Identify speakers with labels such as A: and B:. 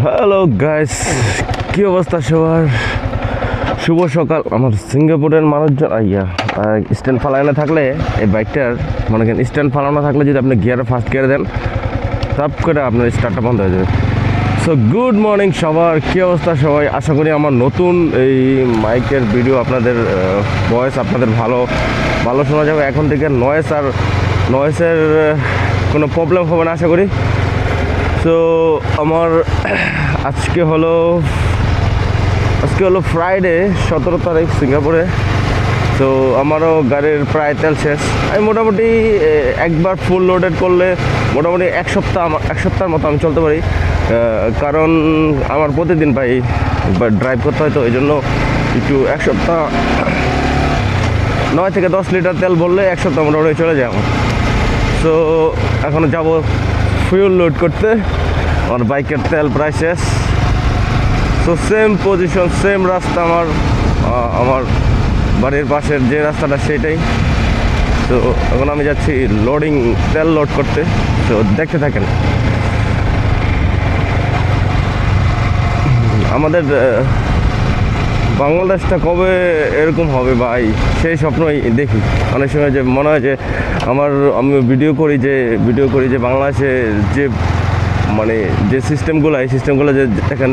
A: Hello guys, কি অবস্থা সবার? শুভ সকাল। আমার সিঙ্গাপুরের মানুষজন স্ট্যান্ড ফালানো থাকলে এই বাইকটার মনে করেন স্ট্যান্ড ফালানো থাকলে যদি আপনি গিয়ারে ফার্স্ট গিয়ারে দেন তাপ করে আপনার স্টার্টটা বন্ধ হয়ে যাবে। সো গুড মর্নিং সবার, কী অবস্থা সবাই? আশা করি আমার নতুন এই মাইকের ভিডিও আপনাদের ভয়েস আপনাদের ভালো ভালো শোনা যাবে। এখন থেকে নয়েসের কোনো প্রবলেম হবে না আশা করি। সো আমার আজকে হলো ফ্রাইডে 17 তারিখ সিঙ্গাপুরে। তো আমারও গাড়ির প্রায় তেল শেষ। আমি মোটামুটি একবার ফুল লোডেড করলে মোটামুটি এক সপ্তাহের মতো আমি চলতে পারি, কারণ আমার প্রতিদিন ভাই ড্রাইভ করতে হয়, তো এই জন্য একটু এক সপ্তাহ 9 থেকে 10 লিটার তেল ভরলে এক সপ্তাহ মোটামুটি চলে যায় আমার। সো এখন যাব ফুয়েল লোড করতে, আমার বাইকের তেল প্রায় শেষ। সো সেম পজিশন, সেম রাস্তা আমার বাড়ির পাশের যে রাস্তাটা সেটাই। তো এখন আমি যাচ্ছি তেল লোড করতে। তো দেখতে থাকেন। আমাদের বাংলাদেশটা কবে এরকম হবে ভাই, সেই স্বপ্নই দেখি অনেক সময়। যে মনে হয় যে আমি ভিডিও করি যে বাংলাদেশে যে মানে যে সিস্টেমগুলো যে দেখেন